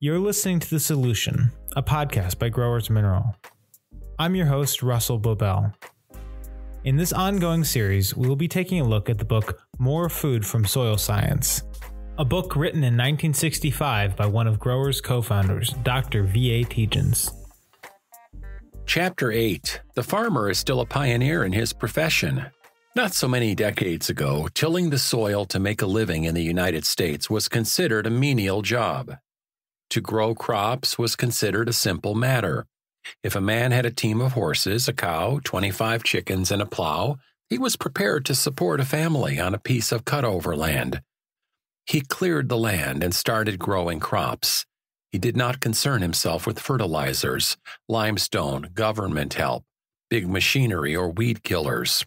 You're listening to The Solution, a podcast by Growers Mineral. I'm your host, Russell Bobel. In this ongoing series, we will be taking a look at the book More Food from Soil Science, a book written in 1965 by one of Growers' co-founders, Dr. V.A. Tietjens. Chapter 8. The farmer is still a pioneer in his profession. Not so many decades ago, tilling the soil to make a living in the United States was considered a menial job. To grow crops was considered a simple matter. If a man had a team of horses, a cow, 25 chickens, and a plow, he was prepared to support a family on a piece of cutover land. He cleared the land and started growing crops. He did not concern himself with fertilizers, limestone, government help, big machinery, or weed killers.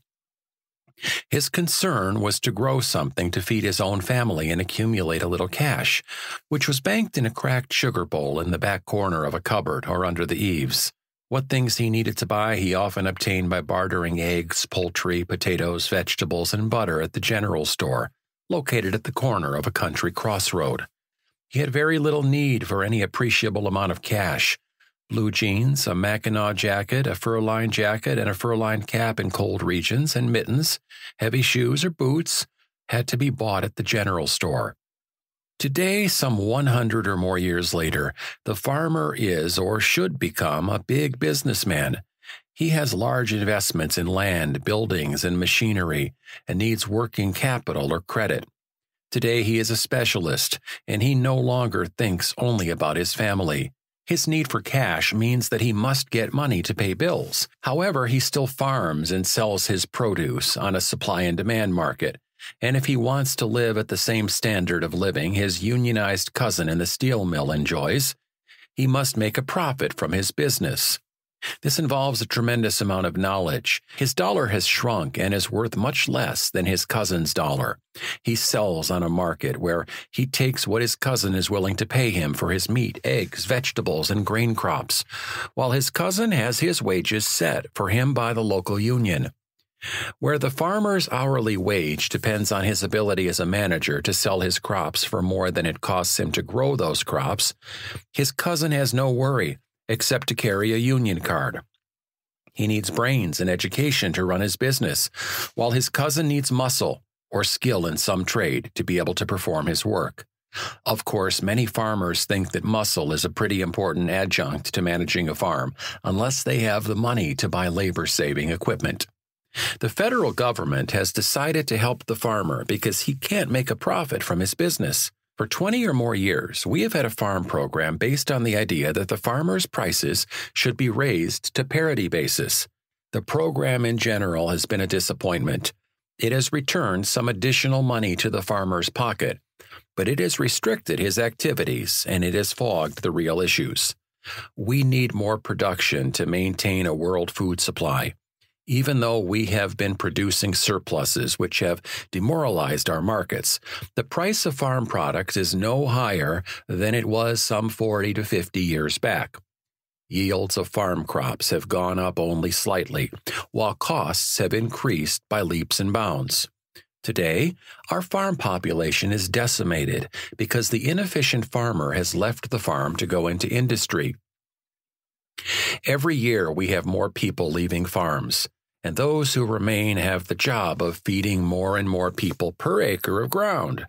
His concern was to grow something to feed his own family and accumulate a little cash, which was banked in a cracked sugar bowl in the back corner of a cupboard or under the eaves. What things he needed to buy he often obtained by bartering eggs, poultry, potatoes, vegetables, and butter at the general store, located at the corner of a country crossroad. He had very little need for any appreciable amount of cash. Blue jeans, a Mackinaw jacket, a fur-lined jacket, and a fur-lined cap in cold regions, and mittens, heavy shoes or boots, had to be bought at the general store. Today, some 100 or more years later, the farmer is or should become a big businessman. He has large investments in land, buildings, and machinery, and needs working capital or credit. Today, he is a specialist, and he no longer thinks only about his family. His need for cash means that he must get money to pay bills. However, he still farms and sells his produce on a supply and demand market. And if he wants to live at the same standard of living his unionized cousin in the steel mill enjoys, he must make a profit from his business. This involves a tremendous amount of knowledge. His dollar has shrunk and is worth much less than his cousin's dollar. He sells on a market where he takes what his cousin is willing to pay him for his meat, eggs, vegetables, and grain crops, while his cousin has his wages set for him by the local union. Where the farmer's hourly wage depends on his ability as a manager to sell his crops for more than it costs him to grow those crops, his cousin has no worry except to carry a union card. He needs brains and education to run his business, while his cousin needs muscle or skill in some trade to be able to perform his work. Of course, many farmers think that muscle is a pretty important adjunct to managing a farm, unless they have the money to buy labor-saving equipment. The federal government has decided to help the farmer because he can't make a profit from his business. For 20 or more years, we have had a farm program based on the idea that the farmers' prices should be raised to parity basis. The program in general has been a disappointment. It has returned some additional money to the farmer's pocket, but it has restricted his activities and it has fogged the real issues. We need more production to maintain a world food supply. Even though we have been producing surpluses which have demoralized our markets, the price of farm products is no higher than it was some 40 to 50 years back. Yields of farm crops have gone up only slightly, while costs have increased by leaps and bounds. Today, our farm population is decimated because the inefficient farmer has left the farm to go into industry. Every year we have more people leaving farms, and those who remain have the job of feeding more and more people per acre of ground.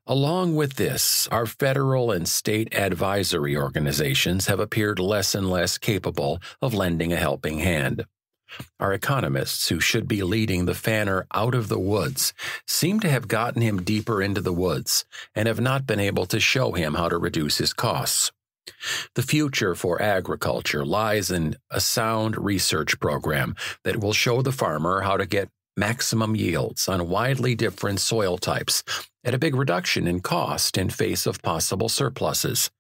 Along with this, our federal and state advisory organizations have appeared less and less capable of lending a helping hand. Our economists, who should be leading the farmer out of the woods, seem to have gotten him deeper into the woods and have not been able to show him how to reduce his costs. The future for agriculture lies in a sound research program that will show the farmer how to get maximum yields on widely different soil types at a big reduction in cost in face of possible surpluses.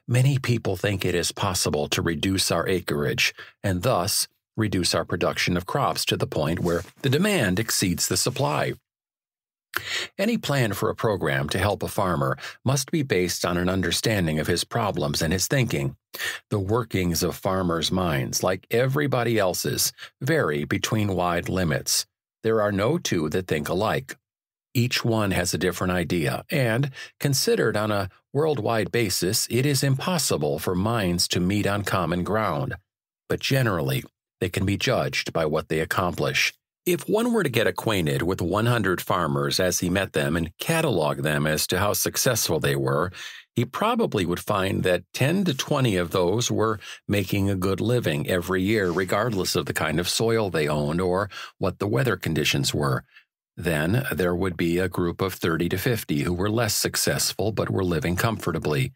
Many people think it is possible to reduce our acreage and thus reduce our production of crops to the point where the demand exceeds the supply. Any plan for a program to help a farmer must be based on an understanding of his problems and his thinking. The workings of farmers' minds, like everybody else's, vary between wide limits. There are no two that think alike. Each one has a different idea, and considered on a worldwide basis, it is impossible for minds to meet on common ground. But generally, they can be judged by what they accomplish. If one were to get acquainted with 100 farmers as he met them and catalog them as to how successful they were, he probably would find that 10 to 20 of those were making a good living every year, regardless of the kind of soil they owned or what the weather conditions were. Then there would be a group of 30 to 50 who were less successful but were living comfortably.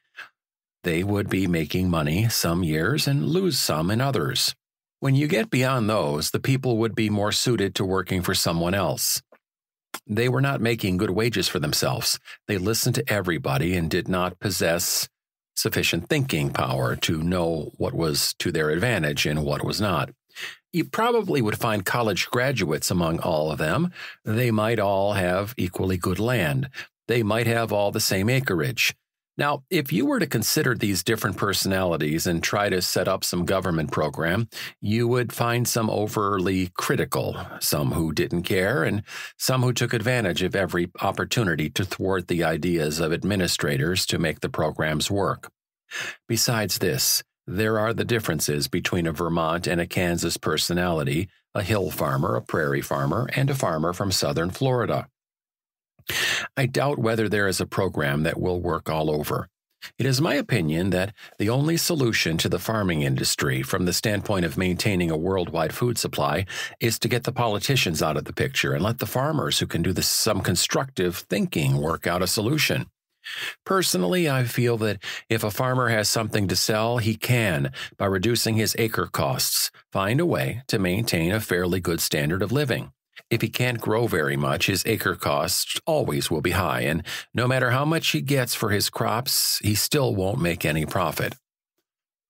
They would be making money some years and lose some in others. When you get beyond those, the people would be more suited to working for someone else. They were not making good wages for themselves. They listened to everybody and did not possess sufficient thinking power to know what was to their advantage and what was not. You probably would find college graduates among all of them. They might all have equally good land. They might have all the same acreage. Now, if you were to consider these different personalities and try to set up some government program, you would find some overly critical, some who didn't care, and some who took advantage of every opportunity to thwart the ideas of administrators to make the programs work. Besides this, there are the differences between a Vermont and a Kansas personality, a hill farmer, a prairie farmer, and a farmer from southern Florida. I doubt whether there is a program that will work all over. It is my opinion that the only solution to the farming industry from the standpoint of maintaining a worldwide food supply is to get the politicians out of the picture and let the farmers who can do some constructive thinking work out a solution. Personally, I feel that if a farmer has something to sell, he can, by reducing his acre costs, find a way to maintain a fairly good standard of living. If he can't grow very much, his acre costs always will be high, and no matter how much he gets for his crops, he still won't make any profit.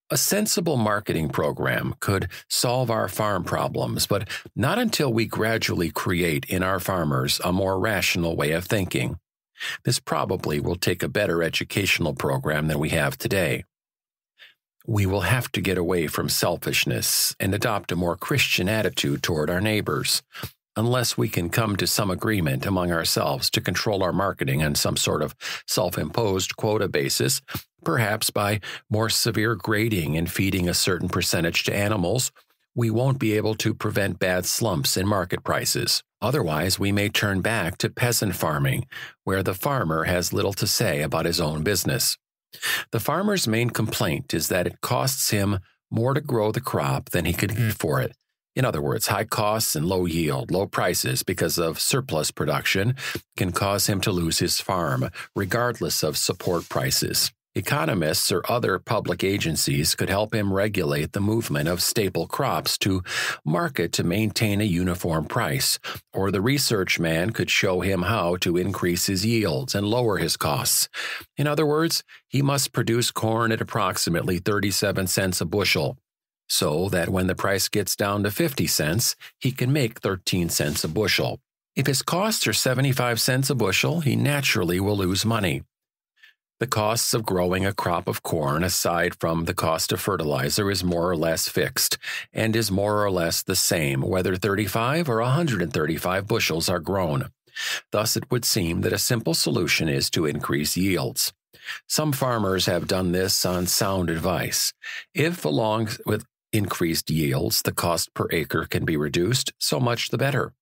A sensible marketing program could solve our farm problems, but not until we gradually create in our farmers a more rational way of thinking. This probably will take a better educational program than we have today. We will have to get away from selfishness and adopt a more Christian attitude toward our neighbors. Unless we can come to some agreement among ourselves to control our marketing on some sort of self-imposed quota basis, perhaps by more severe grading and feeding a certain percentage to animals, we won't be able to prevent bad slumps in market prices. Otherwise, we may turn back to peasant farming, where the farmer has little to say about his own business. The farmer's main complaint is that it costs him more to grow the crop than he could get for it. In other words, high costs and low yield, low prices because of surplus production can cause him to lose his farm, regardless of support prices. Economists or other public agencies could help him regulate the movement of staple crops to market to maintain a uniform price, or the research man could show him how to increase his yields and lower his costs. In other words, he must produce corn at approximately 37 cents a bushel, so that when the price gets down to 50 cents, he can make 13 cents a bushel. If his costs are 75 cents a bushel, he naturally will lose money. The costs of growing a crop of corn, aside from the cost of fertilizer, is more or less fixed, and is more or less the same whether 35 or 135 bushels are grown. Thus, it would seem that a simple solution is to increase yields. Some farmers have done this on sound advice. If, along with increased yields, the cost per acre can be reduced, so much the better.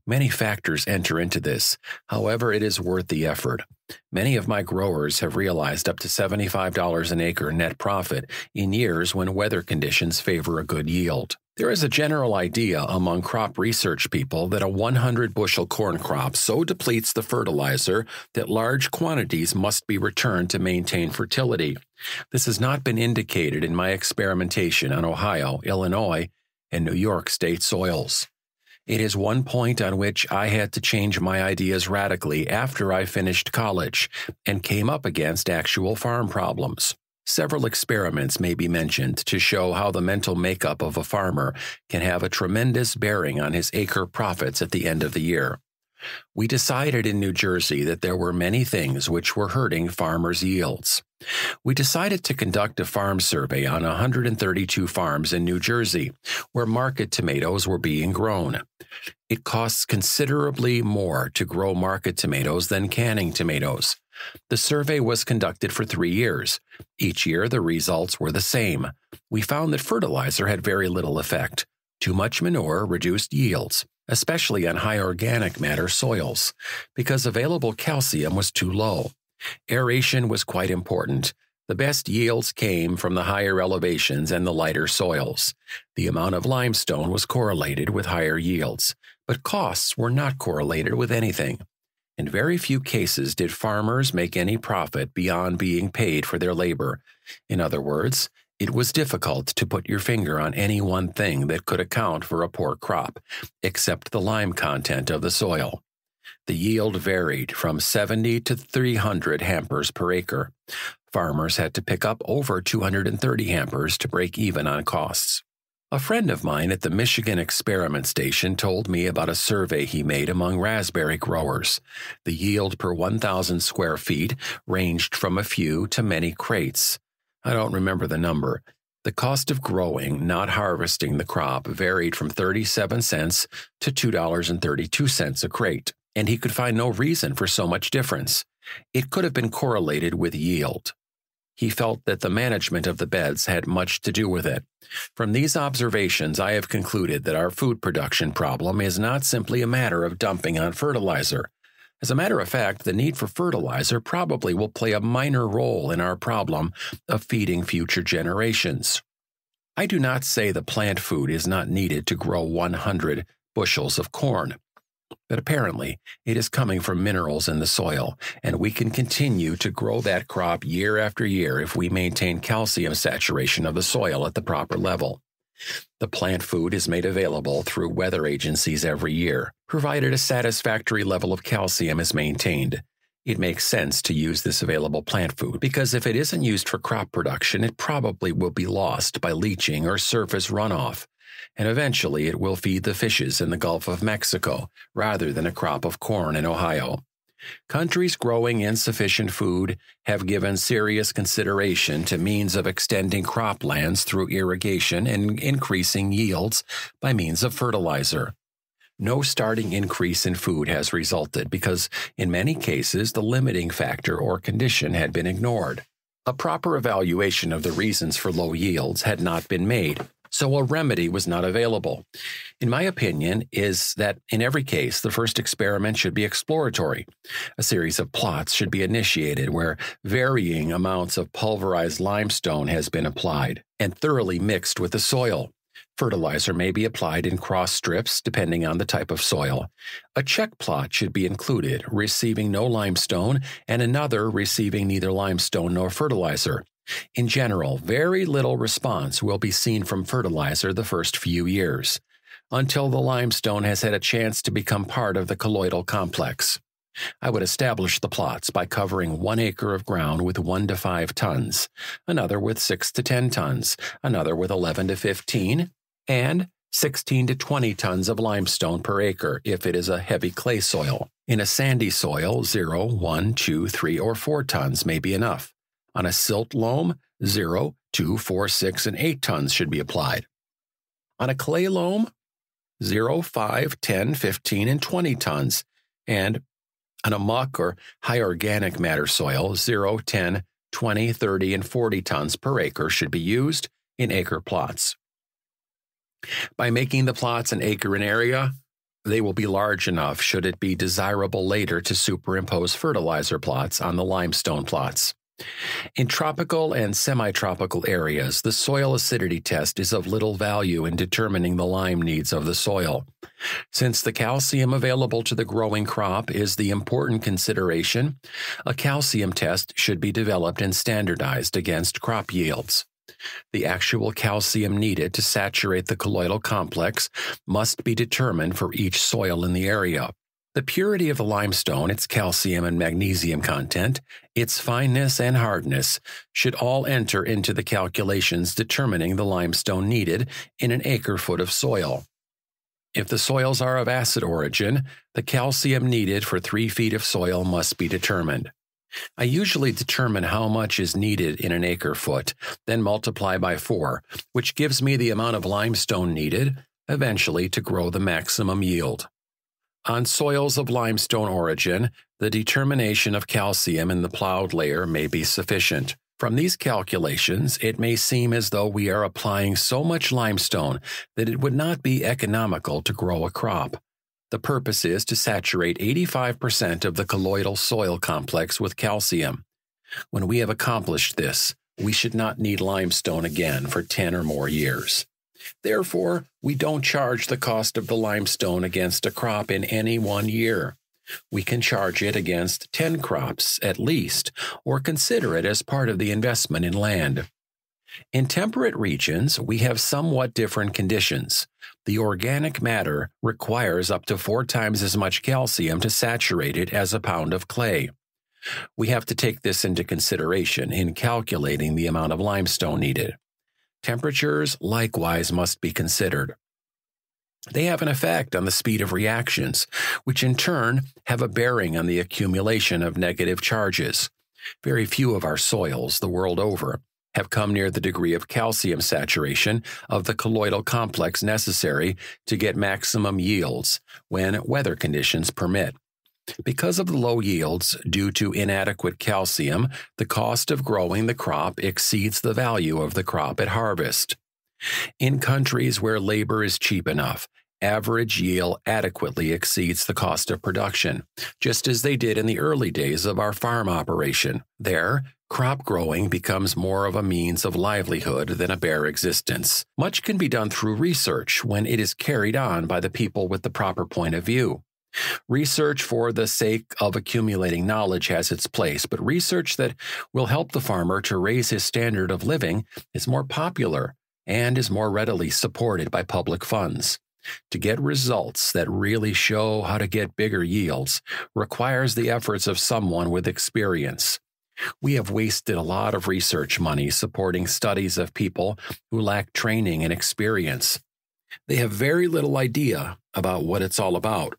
Many factors enter into this. However, it is worth the effort. Many of my growers have realized up to $75 an acre net profit in years when weather conditions favor a good yield. There is a general idea among crop research people that a 100-bushel corn crop so depletes the fertilizer that large quantities must be returned to maintain fertility. This has not been indicated in my experimentation on Ohio, Illinois, and New York state soils. It is one point on which I had to change my ideas radically after I finished college and came up against actual farm problems. Several experiments may be mentioned to show how the mental makeup of a farmer can have a tremendous bearing on his acre profits at the end of the year. We decided in New Jersey that there were many things which were hurting farmers' yields. We decided to conduct a farm survey on 132 farms in New Jersey where market tomatoes were being grown. It costs considerably more to grow market tomatoes than canning tomatoes. The survey was conducted for 3 years. Each year, the results were the same. We found that fertilizer had very little effect. Too much manure reduced yields, especially on high organic matter soils, because available calcium was too low. Aeration was quite important. The best yields came from the higher elevations and the lighter soils. The amount of limestone was correlated with higher yields, but costs were not correlated with anything. In very few cases did farmers make any profit beyond being paid for their labor. In other words, it was difficult to put your finger on any one thing that could account for a poor crop, except the lime content of the soil. The yield varied from 70 to 300 hampers per acre. Farmers had to pick up over 230 hampers to break even on costs. A friend of mine at the Michigan Experiment Station told me about a survey he made among raspberry growers. The yield per 1,000 square feet ranged from a few to many crates. I don't remember the number. The cost of growing, not harvesting the crop, varied from 37 cents to $2.32 a crate, and he could find no reason for so much difference. It could have been correlated with yield. He felt that the management of the beds had much to do with it. From these observations, I have concluded that our food production problem is not simply a matter of dumping on fertilizer. As a matter of fact, the need for fertilizer probably will play a minor role in our problem of feeding future generations. I do not say the plant food is not needed to grow 100 bushels of corn, but apparently it is coming from minerals in the soil, and we can continue to grow that crop year after year if we maintain calcium saturation of the soil at the proper level. The plant food is made available through weather agencies every year, provided a satisfactory level of calcium is maintained. It makes sense to use this available plant food because if it isn't used for crop production, it probably will be lost by leaching or surface runoff, and eventually it will feed the fishes in the Gulf of Mexico rather than a crop of corn in Ohio. Countries growing insufficient food have given serious consideration to means of extending croplands through irrigation and increasing yields by means of fertilizer. No starting increase in food has resulted because, in many cases, the limiting factor or condition had been ignored. A proper evaluation of the reasons for low yields had not been made, so a remedy was not available. In my opinion, is that in every case, the first experiment should be exploratory. A series of plots should be initiated where varying amounts of pulverized limestone has been applied and thoroughly mixed with the soil. Fertilizer may be applied in cross strips depending on the type of soil. A check plot should be included, receiving no limestone, and another receiving neither limestone nor fertilizer. In general, very little response will be seen from fertilizer the first few years, until the limestone has had a chance to become part of the colloidal complex. I would establish the plots by covering 1 acre of ground with 1 to 5 tons, another with 6 to 10 tons, another with 11 to 15, and 16 to 20 tons of limestone per acre if it is a heavy clay soil. In a sandy soil, 0, 1, 2, 3, or 4 tons may be enough. On a silt loam, 0, 2, 4, 6, and 8 tons should be applied. On a clay loam, 0, 5, 10, 15, and 20 tons. And on a muck or high organic matter soil, 0, 10, 20, 30, and 40 tons per acre should be used in acre plots. By making the plots an acre in area, they will be large enough should it be desirable later to superimpose fertilizer plots on the limestone plots. In tropical and semi-tropical areas, the soil acidity test is of little value in determining the lime needs of the soil. Since the calcium available to the growing crop is the important consideration, a calcium test should be developed and standardized against crop yields. The actual calcium needed to saturate the colloidal complex must be determined for each soil in the area. The purity of the limestone, its calcium and magnesium content, its fineness and hardness should all enter into the calculations determining the limestone needed in an acre-foot of soil. If the soils are of acid origin, the calcium needed for 3 feet of soil must be determined. I usually determine how much is needed in an acre-foot, then multiply by 4, which gives me the amount of limestone needed, eventually to grow the maximum yield. On soils of limestone origin, the determination of calcium in the plowed layer may be sufficient. From these calculations, it may seem as though we are applying so much limestone that it would not be economical to grow a crop. The purpose is to saturate 85% of the colloidal soil complex with calcium. When we have accomplished this, we should not need limestone again for 10 or more years. Therefore, we don't charge the cost of the limestone against a crop in any one year. We can charge it against 10 crops at least, or consider it as part of the investment in land. In temperate regions, we have somewhat different conditions. The organic matter requires up to 4 times as much calcium to saturate it as a pound of clay. We have to take this into consideration in calculating the amount of limestone needed. Temperatures likewise must be considered. They have an effect on the speed of reactions, which in turn have a bearing on the accumulation of negative charges. Very few of our soils, the world over, have come near the degree of calcium saturation of the colloidal complex necessary to get maximum yields when weather conditions permit. Because of the low yields due to inadequate calcium, the cost of growing the crop exceeds the value of the crop at harvest. In countries where labor is cheap enough, average yield adequately exceeds the cost of production, just as they did in the early days of our farm operation. There, crop growing becomes more of a means of livelihood than a bare existence. Much can be done through research when it is carried on by the people with the proper point of view. Research for the sake of accumulating knowledge has its place, but research that will help the farmer to raise his standard of living is more popular and is more readily supported by public funds. To get results that really show how to get bigger yields requires the efforts of someone with experience. We have wasted a lot of research money supporting studies of people who lack training and experience. They have very little idea about what it's all about.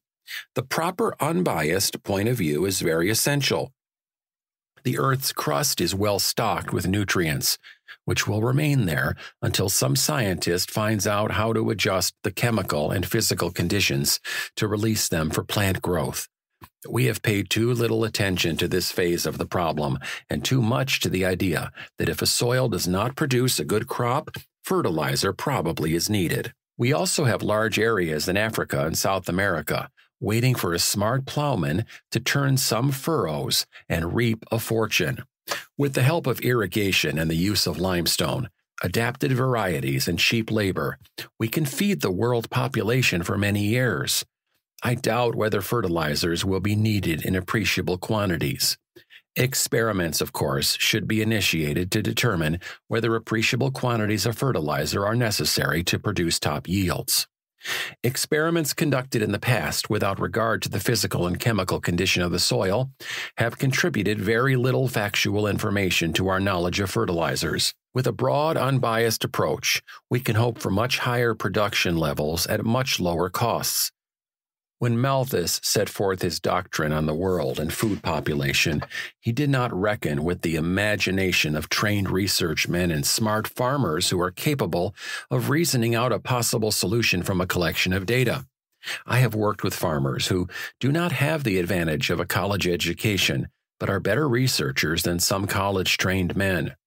The proper unbiased point of view is very essential. The Earth's crust is well stocked with nutrients, which will remain there until some scientist finds out how to adjust the chemical and physical conditions to release them for plant growth. We have paid too little attention to this phase of the problem and too much to the idea that if a soil does not produce a good crop, fertilizer probably is needed. We also have large areas in Africa and South America waiting for a smart plowman to turn some furrows and reap a fortune. With the help of irrigation and the use of limestone, adapted varieties, and cheap labor, we can feed the world population for many years. I doubt whether fertilizers will be needed in appreciable quantities. Experiments, of course, should be initiated to determine whether appreciable quantities of fertilizer are necessary to produce top yields. Experiments conducted in the past without regard to the physical and chemical condition of the soil have contributed very little factual information to our knowledge of fertilizers. With a broad, unbiased approach, we can hope for much higher production levels at much lower costs. When Malthus set forth his doctrine on the world and food population, he did not reckon with the imagination of trained research men and smart farmers who are capable of reasoning out a possible solution from a collection of data. I have worked with farmers who do not have the advantage of a college education, but are better researchers than some college-trained men.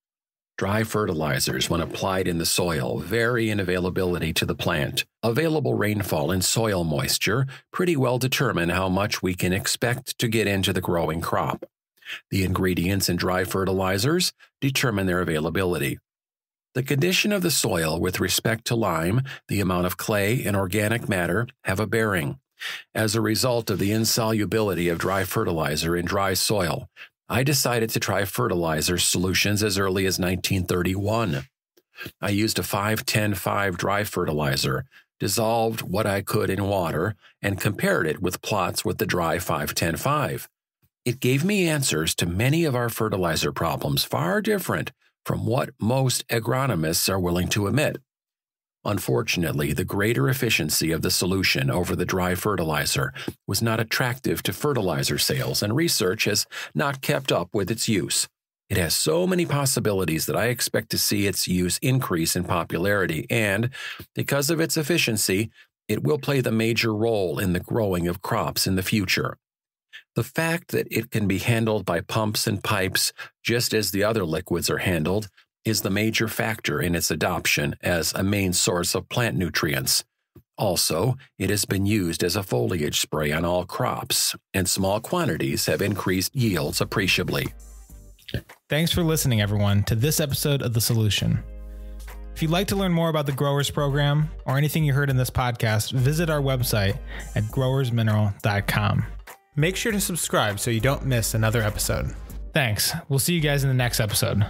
Dry fertilizers, when applied in the soil, vary in availability to the plant. Available rainfall and soil moisture pretty well determine how much we can expect to get into the growing crop. The ingredients in dry fertilizers determine their availability. The condition of the soil with respect to lime, the amount of clay, and organic matter have a bearing. As a result of the insolubility of dry fertilizer in dry soil, I decided to try fertilizer solutions as early as 1931. I used a 5-10-5 dry fertilizer, dissolved what I could in water, and compared it with plots with the dry 5-10-5. It gave me answers to many of our fertilizer problems far different from what most agronomists are willing to admit. Unfortunately, the greater efficiency of the solution over the dry fertilizer was not attractive to fertilizer sales, and research has not kept up with its use. It has so many possibilities that I expect to see its use increase in popularity, and because of its efficiency, it will play the major role in the growing of crops in the future. The fact that it can be handled by pumps and pipes, just as the other liquids are handled, is the major factor in its adoption as a main source of plant nutrients. Also, it has been used as a foliage spray on all crops, and small quantities have increased yields appreciably. Thanks for listening, everyone, to this episode of The Solution. If you'd like to learn more about the Growers Program or anything you heard in this podcast, visit our website at growersmineral.com. Make sure to subscribe so you don't miss another episode. Thanks. We'll see you guys in the next episode.